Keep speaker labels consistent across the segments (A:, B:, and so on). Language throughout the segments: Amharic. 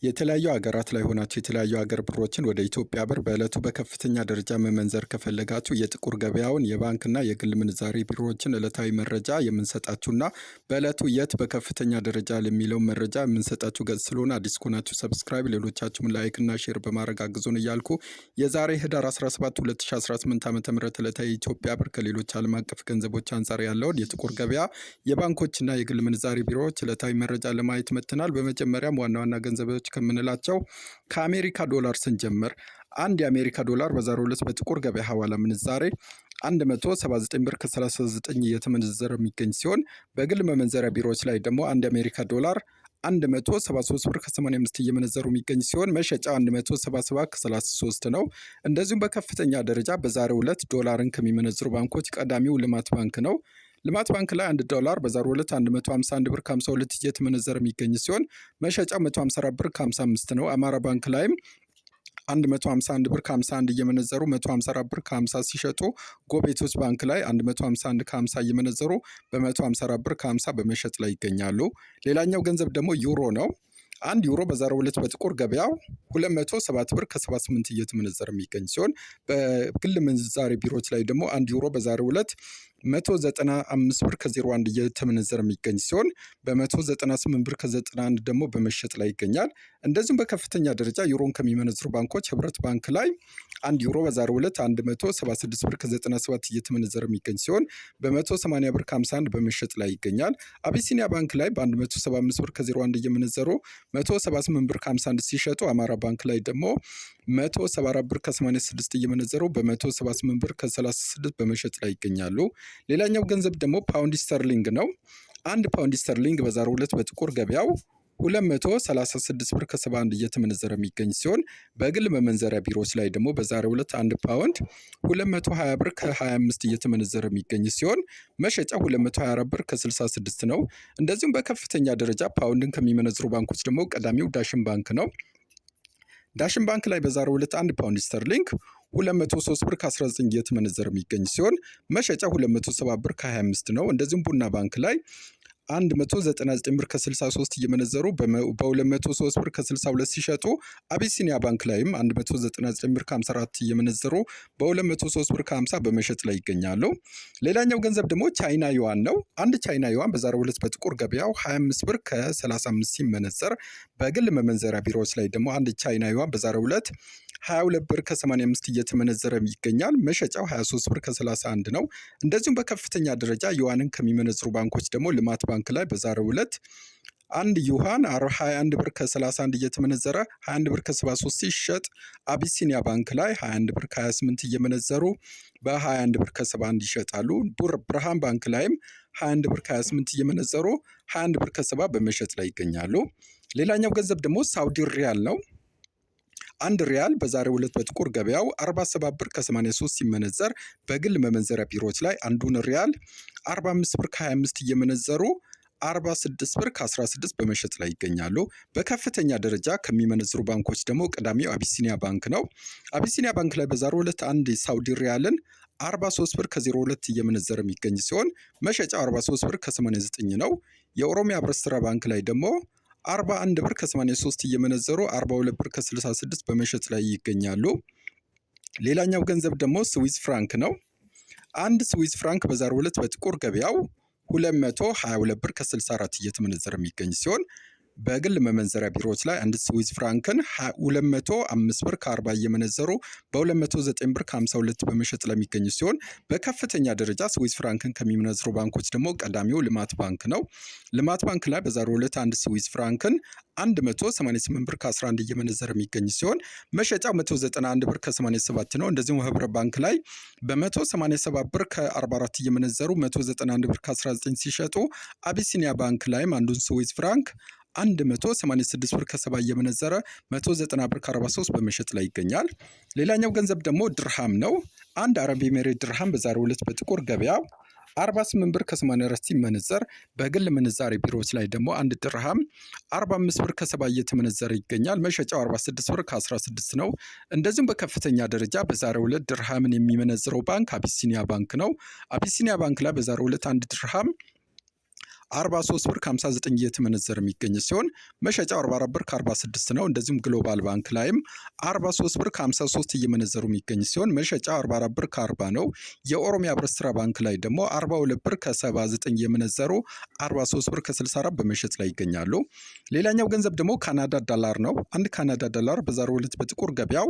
A: የተለያዩ ሀገራት ላይ ሆናችሁ የተለያዩ ሀገር ብሮችን ወደ ኢትዮጵያ ብር በዕለቱ በከፍተኛ ደረጃ መመንዘር ከፈለጋችሁ የጥቁር ገበያውን የባንክና የግል ምንዛሬ ቢሮዎችን ዕለታዊ መረጃ የምንሰጣችሁና በዕለቱ የት በከፍተኛ ደረጃ ለሚለው መረጃ የምንሰጣችሁ ገጽ ስለሆነ አዲስ ከሆናችሁ ሰብስክራይብ፣ ሌሎቻችሁም ላይክና ሼር በማድረግ አግዙን እያልኩ የዛሬ ህዳር 17 2018 ዓ.ም ዕለታዊ የኢትዮጵያ ብር ከሌሎች ዓለም አቀፍ ገንዘቦች አንጻር ያለውን የጥቁር ገበያ የባንኮችና የግል ምንዛሬ ቢሮዎች ዕለታዊ መረጃ ለማየት መጥተናል። በመጀመሪያም ዋና ዋና ገንዘቦች ከምንላቸው ከአሜሪካ ዶላር ስንጀምር አንድ የአሜሪካ ዶላር በዛሬው ዕለት በጥቁር ገበያ ሐዋላ ምንዛሬ 179 ብር ከ39 እየተመነዘረ የሚገኝ ሲሆን በግል መመንዘሪያ ቢሮዎች ላይ ደግሞ አንድ የአሜሪካ ዶላር 173 ብር ከ85 እየመነዘሩ የሚገኝ ሲሆን መሸጫ 177 ከ33 ነው። እንደዚሁም በከፍተኛ ደረጃ በዛሬው ዕለት ዶላርን ከሚመነዝሩ ባንኮች ቀዳሚው ልማት ባንክ ነው። ልማት ባንክ ላይ 1 ዶላር በዛሬው ዕለት 151 ብር ከ52 እየተመነዘረ የሚገኝ ሲሆን መሸጫው 154 ብር ከ55 ነው። አማራ ባንክ ላይም 151 ብር ከ51 እየመነዘሩ 154 ብር ከ50 ሲሸጡ፣ ጎቤቶች ባንክ ላይ 151 ከ50 እየመነዘሩ በ154 ብር ከ50 በመሸጥ ላይ ይገኛሉ። ሌላኛው ገንዘብ ደግሞ ዩሮ ነው። 1 ዩሮ በዛሬው ዕለት በጥቁር ገበያው 207 ብር ከ78 እየተመነዘረ የሚገኝ ሲሆን በግል ምንዛሬ ቢሮዎች ላይ ደግሞ 1 ዩሮ በዛሬው ዕለት 195 ብር ከ01 እየተመነዘረ የሚገኝ ሲሆን በ198 ብር ከ91 ደግሞ በመሸጥ ላይ ይገኛል። እንደዚሁም በከፍተኛ ደረጃ ዩሮን ከሚመነዝሩ ባንኮች ህብረት ባንክ ላይ 1 ዩሮ በዛሬው ዕለት 176 ብር ከ97 እየተመነዘረ የሚገኝ ሲሆን በ180 ብር ከ51 በመሸጥ ላይ ይገኛል። አቢሲኒያ ባንክ ላይ በ175 ብር ከ01 እየመነዘሩ 178 ብር ከ51 ሲሸጡ፣ አማራ ባንክ ላይ ደግሞ 174 ብር ከ86 እየመነዘሩ በ178 ብር ከ36 በመሸጥ ላይ ይገኛሉ። ሌላኛው ገንዘብ ደግሞ ፓውንድ ስተርሊንግ ነው። 1 ፓውንድ ስተርሊንግ በዛሬው ዕለት በጥቁር ገበያው 236 ብር ከ71 እየተመነዘረ የሚገኝ ሲሆን በግል መመንዘሪያ ቢሮዎች ላይ ደግሞ በዛሬው ዕለት 1 ፓውንድ 220 ብር ከ25 እየተመነዘረ የሚገኝ ሲሆን መሸጫ 224 ብር ከ66 ነው። እንደዚሁም በከፍተኛ ደረጃ ፓውንድን ከሚመነዝሩ ባንኮች ደግሞ ቀዳሚው ዳሽን ባንክ ነው። ዳሽን ባንክ ላይ በዛሬው ዕለት 1 ፓውንድ ስተርሊንግ 203 ብር ከ19 እየተመነዘረ የሚገኝ ሲሆን መሸጫ 270 ብር ከ25 ነው። እንደዚሁም ቡና ባንክ ላይ 199 ብር ከ63 እየመነዘሩ በ203 ብር ከ62 ሲሸጡ፣ አቢሲኒያ ባንክ ላይም 199 ብር ከ54 እየመነዘሩ በ203 ብር ከ50 በመሸጥ ላይ ይገኛሉ። ሌላኛው ገንዘብ ደግሞ ቻይና ዩዋን ነው። 1 ቻይና ዩዋን በዛሬው ዕለት በጥቁር ገበያው 25 ብር ከ35 ሲመነዘር በግል መመንዘሪያ ቢሮዎች ላይ ደግሞ 1 ቻይና ዩዋን በዛሬው ዕለት 22 ብር ከ85 እየተመነዘረ ይገኛል። መሸጫው 23 ብር ከ31 ነው። እንደዚሁም በከፍተኛ ደረጃ ዩዋንን ከሚመነዝሩ ባንኮች ደግሞ ልማት ባንክ ላይ በዛሬው ዕለት 1 ዩዋን 21 ብር ከ31 እየተመነዘረ 21 ብር ከ73 ሲሸጥ፣ አቢሲኒያ ባንክ ላይ 21 ብር ከ28 እየመነዘሩ በ21 ብር ከ71 ይሸጣሉ። ብርሃን ባንክ ላይም 21 ብር ከ28 እየመነዘሩ 21 ብር ከ70 በመሸጥ ላይ ይገኛሉ። ሌላኛው ገንዘብ ደግሞ ሳውዲ ሪያል ነው። 1 ሪያል በዛሬው ዕለት በጥቁር ገበያው 47 ብር ከ83 ሲመነዘር በግል መመንዘሪያ ቢሮዎች ላይ አንዱን ሪያል 45 ብር ከ25 እየመነዘሩ 46 ብር ከ16 በመሸጥ ላይ ይገኛሉ። በከፍተኛ ደረጃ ከሚመነዝሩ ባንኮች ደግሞ ቀዳሚው አቢሲኒያ ባንክ ነው። አቢሲኒያ ባንክ ላይ በዛሬው ዕለት 1 ሳውዲ ሪያልን 43 ብር ከ02 እየመነዘረ የሚገኝ ሲሆን መሸጫው 43 ብር ከ89 ነው። የኦሮሚያ ህብረት ስራ ባንክ ላይ ደግሞ 41 ብር ከ83 እየመነዘሩ 42 ብር ከ66 በመሸጥ ላይ ይገኛሉ። ሌላኛው ገንዘብ ደግሞ ስዊዝ ፍራንክ ነው። 1 ስዊዝ ፍራንክ በዛሬው ዕለት በጥቁር ገበያው 222 ብር ከ64 እየተመነዘረ የሚገኝ ሲሆን በግል መመንዘሪያ ቢሮዎች ላይ 1 ስዊዝ ፍራንክን 205 ብር ከ40 እየመነዘሩ በ209 ብር ከ52 በመሸጥ ላይ የሚገኝ ሲሆን በከፍተኛ ደረጃ ስዊዝ ፍራንክን ከሚመነዝሩ ባንኮች ደግሞ ቀዳሚው ልማት ባንክ ነው። ልማት ባንክ ላይ በዛሬው ዕለት 1 ስዊዝ ፍራንክን 188 ብር ከ11 እየመነዘረ የሚገኝ ሲሆን መሸጫው 191 ብር ከ87 ነው። እንደዚሁም ህብረት ባንክ ላይ በ187 ብር ከ44 እየመነዘሩ 191 ብር ከ19 ሲሸጡ፣ አቢሲኒያ ባንክ ላይም አንዱን ስዊዝ ፍራንክ 186 ብር ከ70 እየመነዘረ 190 ብር ከ43 በመሸጥ ላይ ይገኛል። ሌላኛው ገንዘብ ደግሞ ድርሃም ነው። 1 አረብ ኤሚሬት ድርሃም በዛሬው ዕለት በጥቁር ገበያው 48 ብር ከ84 ሲመነዘር በግል ምንዛሬ ቢሮዎች ላይ ደግሞ 1 ድርሃም 45 ብር ከ70 እየተመነዘረ ይገኛል። መሸጫው 46 ብር ከ16 ነው። እንደዚሁም በከፍተኛ ደረጃ በዛሬው ዕለት ድርሃምን የሚመነዝረው ባንክ አቢሲኒያ ባንክ ነው። አቢሲኒያ ባንክ ላይ በዛሬው ዕለት 1 ድርሃም 43 ብር ከ59 እየተመነዘረ የሚገኝ ሲሆን መሸጫው 44 ብር ከ46 ነው። እንደዚሁም ግሎባል ባንክ ላይም 43 ብር ከ53 እየመነዘሩ የሚገኝ ሲሆን መሸጫው 44 ብር ከ40 ነው። የኦሮሚያ ህብረት ስራ ባንክ ላይ ደግሞ 42 ብር ከ79 እየመነዘሩ 43 ብር ከ64 በመሸጥ ላይ ይገኛሉ። ሌላኛው ገንዘብ ደግሞ ካናዳ ዶላር ነው። አንድ ካናዳ ዶላር በዛሬው ዕለት በጥቁር ገበያው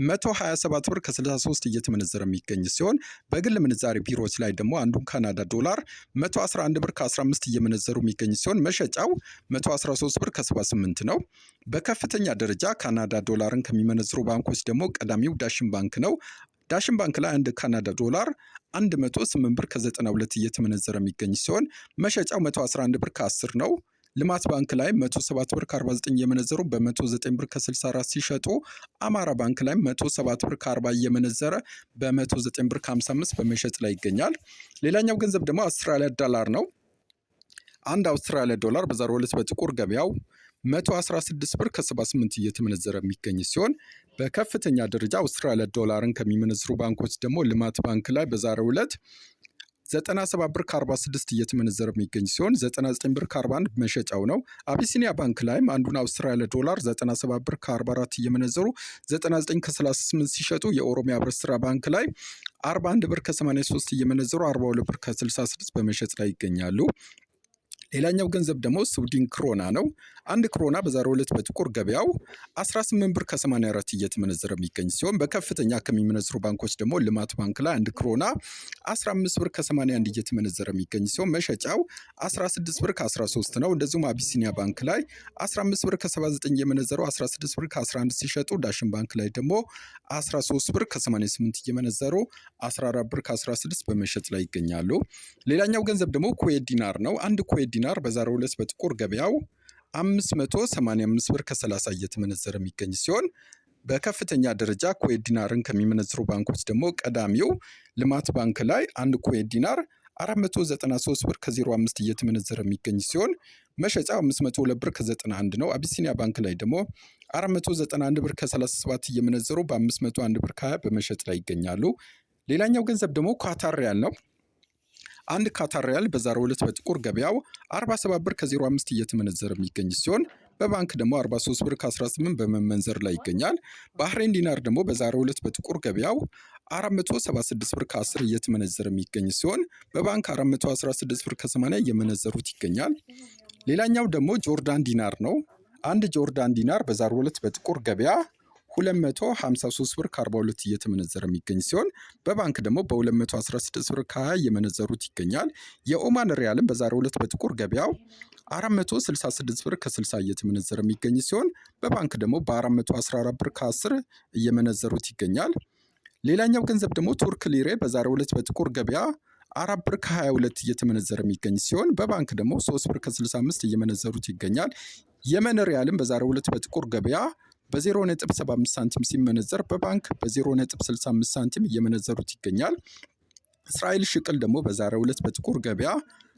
A: 127 ብር ከ63 እየተመነዘረ የሚገኝ ሲሆን በግል ምንዛሬ ቢሮዎች ላይ ደግሞ አንዱን ካናዳ ዶላር 111 ብር ከ15 እየመነዘሩ የሚገኝ ሲሆን መሸጫው 113 ብር ከ78 ነው። በከፍተኛ ደረጃ ካናዳ ዶላርን ከሚመነዝሩ ባንኮች ደግሞ ቀዳሚው ዳሽን ባንክ ነው። ዳሽን ባንክ ላይ አንድ ካናዳ ዶላር 108 ብር ከ92 እየተመነዘረ የሚገኝ ሲሆን መሸጫው 111 ብር ከ10 ነው። ልማት ባንክ ላይ 107 ብር ከ49 እየመነዘሩ በ109 ብር ከ64 ሲሸጡ አማራ ባንክ ላይ 107 ብር ከ40 እየመነዘረ በ109 ብር ከ55 በመሸጥ ላይ ይገኛል። ሌላኛው ገንዘብ ደግሞ አውስትራሊያ ዶላር ነው። አንድ አውስትራሊያ ዶላር በዛሬው ዕለት በጥቁር ገበያው 116 ብር ከ78 እየተመነዘረ የሚገኝ ሲሆን በከፍተኛ ደረጃ አውስትራሊያ ዶላርን ከሚመነዝሩ ባንኮች ደግሞ ልማት ባንክ ላይ በዛሬው ዕለት 97 ብር ከ46 እየተመነዘረ የሚገኝ ሲሆን 99 ብር ከ41 መሸጫው ነው። አቢሲኒያ ባንክ ላይም አንዱን አውስትራሊያ ዶላር 97 ብር ከ44 እየመነዘሩ 99 ከ38 ሲሸጡ የኦሮሚያ ህብረት ስራ ባንክ ላይ 41 ብር ከ83 እየመነዘሩ 42 ብር ከ66 በመሸጥ ላይ ይገኛሉ። ሌላኛው ገንዘብ ደግሞ ስዊድን ክሮና ነው። አንድ ክሮና በዛሬው ዕለት በጥቁር ገበያው 18 ብር ከ84 እየተመነዘረ የሚገኝ ሲሆን በከፍተኛ ከሚመነዝሩ ባንኮች ደግሞ ልማት ባንክ ላይ አንድ ክሮና 15 ብር ከ81 እየተመነዘረ የሚገኝ ሲሆን መሸጫው 16 ብር ከ13 ነው። እንደዚሁም አቢሲኒያ ባንክ ላይ 15 ብር ከ79 እየመነዘሩ 16 ብር ከ11 ሲሸጡ ዳሽን ባንክ ላይ ደግሞ 13 ብር ከ88 እየመነዘሩ 14 ብር ከ16 በመሸጥ ላይ ይገኛሉ። ሌላኛው ገንዘብ ደግሞ ኩዌት ዲናር ነው። አንድ ኩዌት ዲናር በዛሬው ዕለት በጥቁር ገበያው 585 ብር ከ30 እየተመነዘረ የሚገኝ ሲሆን በከፍተኛ ደረጃ ኩዌት ዲናርን ከሚመነዝሩ ባንኮች ደግሞ ቀዳሚው ልማት ባንክ ላይ አንድ ኩዌት ዲናር 493 ብር ከ05 እየተመነዘረ የሚገኝ ሲሆን መሸጫው 502 ብር ከ91 ነው። አቢሲኒያ ባንክ ላይ ደግሞ 491 ብር ከ37 እየመነዘሩ በ501 ብር ከ20 በመሸጥ ላይ ይገኛሉ። ሌላኛው ገንዘብ ደግሞ ኳታር ሪያል ነው። አንድ ካታር ሪያል በዛሬው ዕለት በጥቁር ገበያው 47 ብር ከ05 እየተመነዘረ የሚገኝ ሲሆን በባንክ ደግሞ 43 ብር ከ18 በመመንዘር ላይ ይገኛል። ባህሬን ዲናር ደግሞ በዛሬው ዕለት በጥቁር ገበያው 476 ብር ከ10 እየተመነዘረ የሚገኝ ሲሆን በባንክ 416 ብር ከ80 እየመነዘሩት ይገኛል። ሌላኛው ደግሞ ጆርዳን ዲናር ነው። አንድ ጆርዳን ዲናር በዛሬው ዕለት በጥቁር ገበያ 253 ብር ከ42 እየተመነዘረ የሚገኝ ሲሆን በባንክ ደግሞ በ216 ብር ከ20 እየመነዘሩት ይገኛል። የኦማን ሪያልም በዛሬው ዕለት በጥቁር ገበያው 466 ብር ከ60 እየተመነዘረ የሚገኝ ሲሆን በባንክ ደግሞ በ414 ብር ከ10 እየመነዘሩት ይገኛል። ሌላኛው ገንዘብ ደግሞ ቱርክ ሊሬ በዛሬው ዕለት በጥቁር ገበያ 4 ብር ከ22 እየተመነዘረ የሚገኝ ሲሆን በባንክ ደግሞ 3 ብር ከ65 እየመነዘሩት ይገኛል። የመን ሪያልም በዛሬው ዕለት በጥቁር ገበያ በ0.75 ሳንቲም ሲመነዘር በባንክ በ0.65 ሳንቲም እየመነዘሩት ይገኛል። እስራኤል ሽቅል ደግሞ በዛሬው ዕለት በጥቁር ገበያ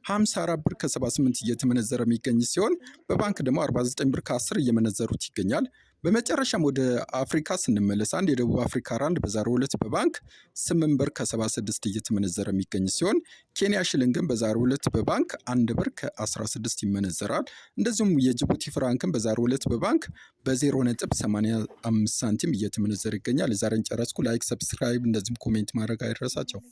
A: 54 ብር ከ78 እየተመነዘረ የሚገኝ ሲሆን በባንክ ደግሞ 49 ብር ከ10 እየመነዘሩት ይገኛል። በመጨረሻም ወደ አፍሪካ ስንመለስ አንድ የደቡብ አፍሪካ ራንድ በዛሬው ዕለት በባንክ 8 ብር ከ76 እየተመነዘረ የሚገኝ ሲሆን ኬንያ ሽልንግን በዛሬው ዕለት በባንክ 1 ብር ከ16 ይመነዘራል። እንደዚሁም የጅቡቲ ፍራንክን በዛሬው ዕለት በባንክ በ0.85 ሳንቲም እየተመነዘረ ይገኛል። የዛሬን ጨረስኩ። ላይክ፣ ሰብስክራይብ እንደዚሁም ኮሜንት ማድረግ አይረሳቸው።